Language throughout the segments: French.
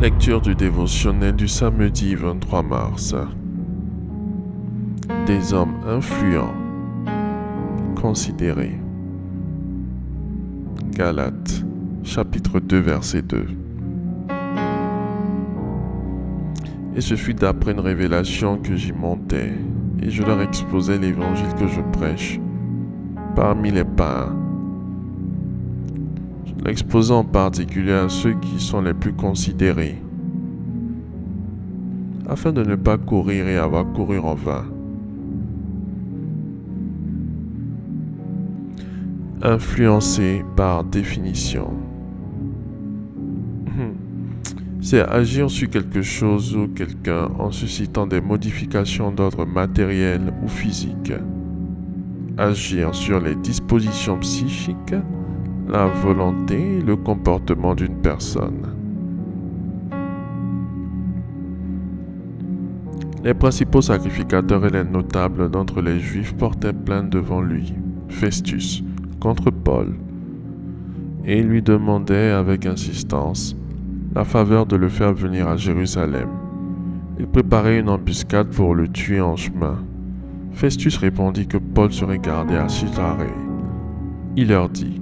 Lecture du dévotionnel du samedi 23 mars. Des hommes influents, considérés. Galates, chapitre 2, verset 2. Et ce fut d'après une révélation que j'y montais, et je leur exposais l'évangile que je prêche, parmi les païens. Je l'exposais en particulier à ceux qui sont les plus considérés, afin de ne pas courir et avoir couru en vain. Influencer par définition. C'est agir sur quelque chose ou quelqu'un en suscitant des modifications d'ordre matériel ou physique. Agir sur les dispositions psychiques, la volonté et le comportement d'une personne. Les principaux sacrificateurs et les notables d'entre les Juifs portaient plainte devant lui, Festus, contre Paul, et lui demandaient avec insistance la faveur de le faire venir à Jérusalem. Ils préparaient une embuscade pour le tuer en chemin. Festus répondit que Paul serait gardé à Césarée. Il leur dit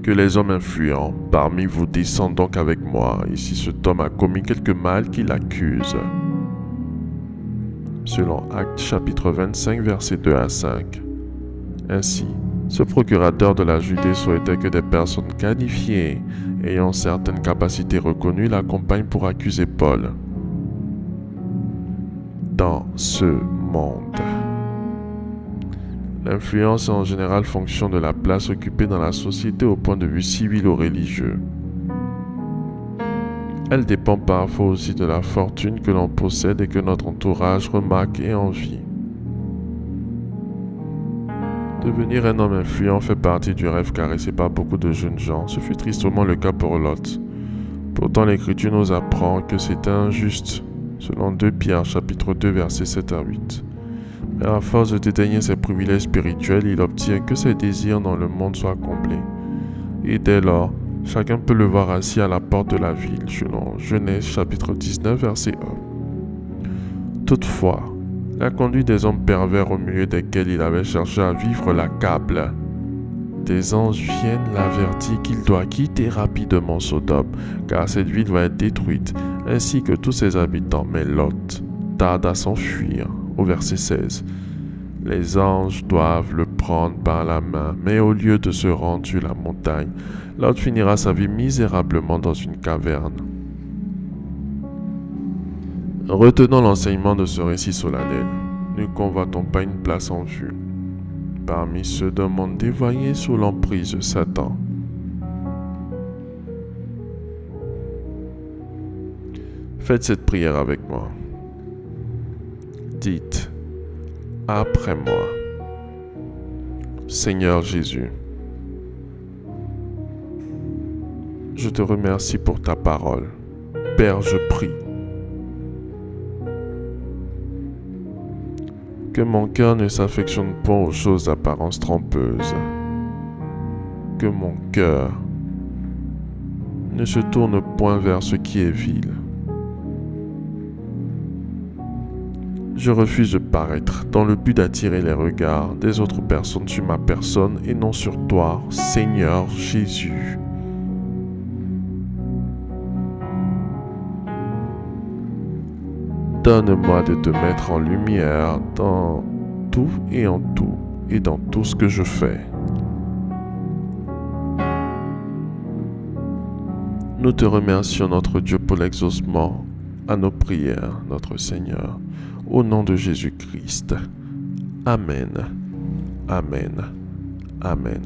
que les hommes influents parmi vous descendent donc avec moi, et si cet homme a commis quelque mal, qu'il l'accuse. Selon Actes chapitre 25, versets 2 à 5. Ainsi, ce procurateur de la Judée souhaitait que des personnes qualifiées, ayant certaines capacités reconnues, l'accompagnent pour accuser Paul. Dans ce monde, l'influence est en général fonction de la place occupée dans la société au point de vue civil ou religieux. Elle dépend parfois aussi de la fortune que l'on possède et que notre entourage remarque et envie. Devenir un homme influent fait partie du rêve caressé par beaucoup de jeunes gens. Ce fut tristement le cas pour Lot. Pourtant, l'Écriture nous apprend que c'était injuste, selon 2 Pierre chapitre 2 versets 7 à 8. Mais à force de dédaigner ses privilèges spirituels, il obtient que ses désirs dans le monde soient comblés. Et dès lors, chacun peut le voir assis à la porte de la ville, selon Genèse chapitre 19 verset 1. Toutefois, la conduite des hommes pervers au milieu desquels il avait cherché à vivre l'accable. Des anges viennent l'avertir qu'il doit quitter rapidement Sodome, car cette ville va être détruite, ainsi que tous ses habitants. Mais Lot tarde à s'enfuir. Au verset 16. Les anges doivent le prendre par la main, mais au lieu de se rendre sur la montagne, Lot finira sa vie misérablement dans une caverne. Retenons l'enseignement de ce récit solennel. Ne convoitons pas une place en vue, parmi ceux d'un monde dévoyé sous l'emprise de Satan. Faites cette prière avec moi. Dites, après moi, Seigneur Jésus, je te remercie pour ta parole. Père, je prie que mon cœur ne s'affectionne point aux choses d'apparence trompeuse, que mon cœur ne se tourne point vers ce qui est vil. Je refuse de paraître dans le but d'attirer les regards des autres personnes sur ma personne et non sur toi, Seigneur Jésus. Donne-moi de te mettre en lumière dans tout et en tout et dans tout ce que je fais. Nous te remercions, notre Dieu, pour l'exaucement à nos prières, notre Seigneur. Au nom de Jésus-Christ. Amen. Amen. Amen.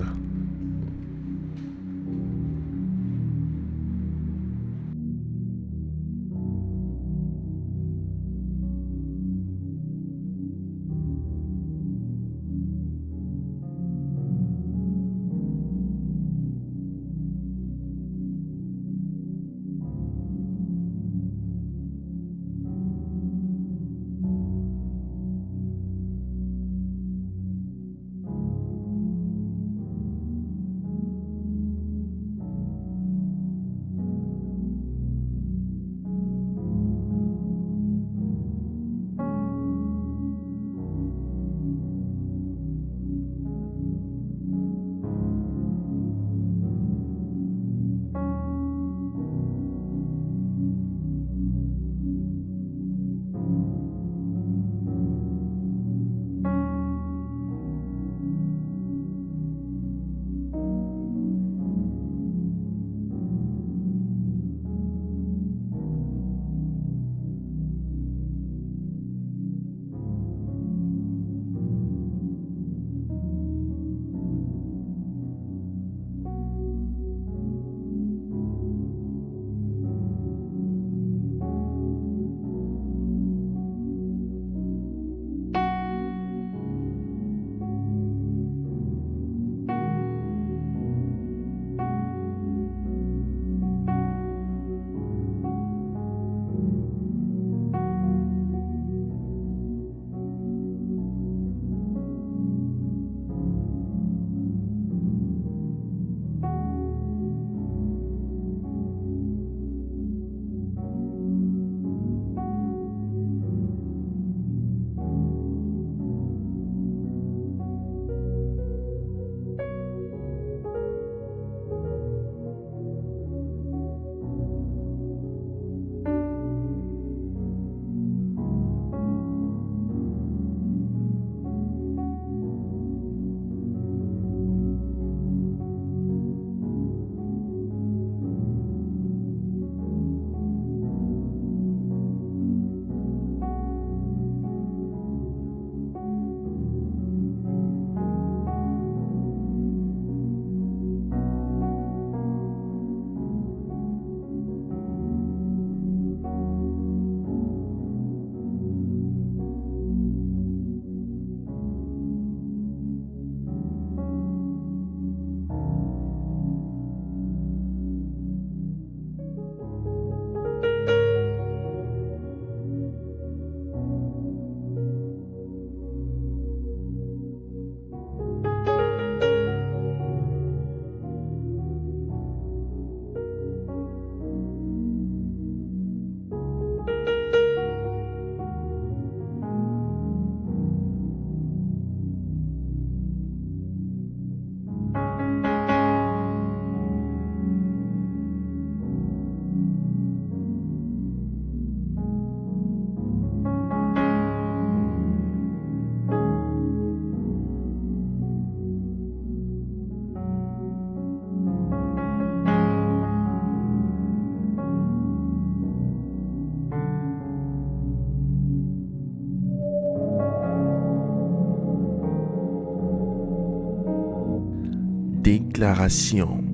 Déclaration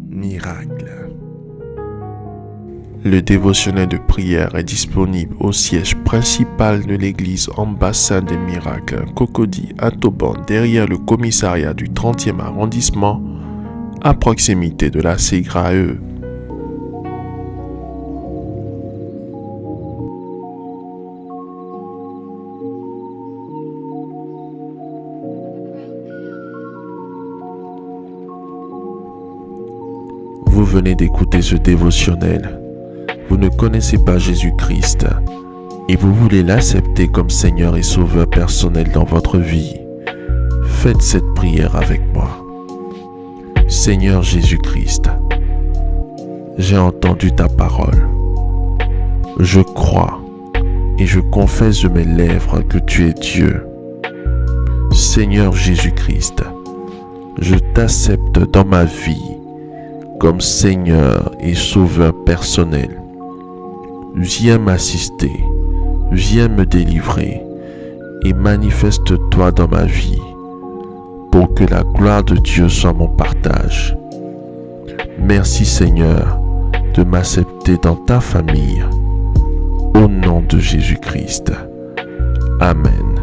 miracle. Le dévotionnel de prière est disponible au siège principal de l'église Ambassade des Miracles, Cocody à Toban, derrière le commissariat du 30e arrondissement, à proximité de la Ségrae. Vous venez d'écouter ce dévotionnel. Vous ne connaissez pas Jésus-Christ et vous voulez l'accepter comme Seigneur et Sauveur personnel dans votre vie. Faites cette prière avec moi. Seigneur Jésus-Christ, j'ai entendu ta parole. Je crois et je confesse de mes lèvres que tu es Dieu. Seigneur Jésus-Christ, je t'accepte dans ma vie comme Seigneur et Sauveur personnel. Viens m'assister, viens me délivrer et manifeste-toi dans ma vie pour que la gloire de Dieu soit mon partage. Merci Seigneur de m'accepter dans ta famille. Au nom de Jésus-Christ. Amen,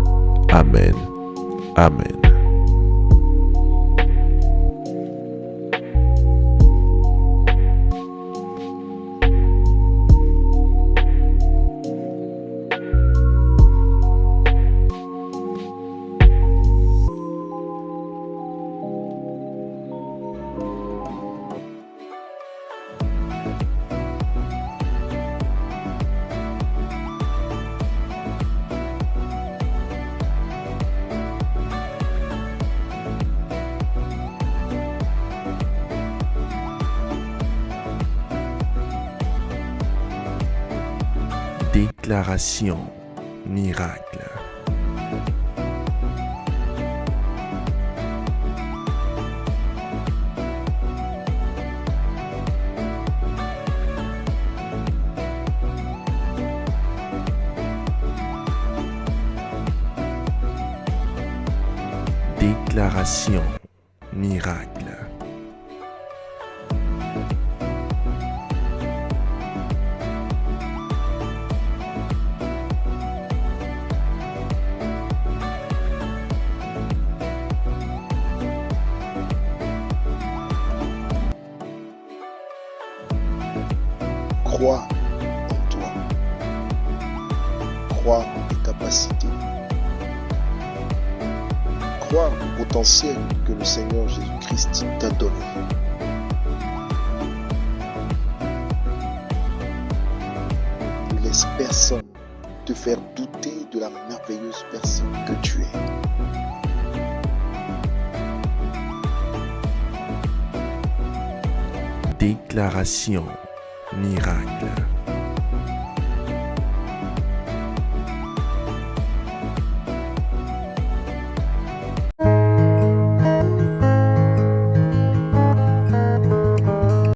Amen, Amen. Déclaration miracle. Déclaration miracle. Crois en toi. Crois en tes capacités. Crois au potentiel que le Seigneur Jésus-Christ t'a donné. Ne laisse personne te faire douter de la merveilleuse personne que tu es. Déclaration miracle.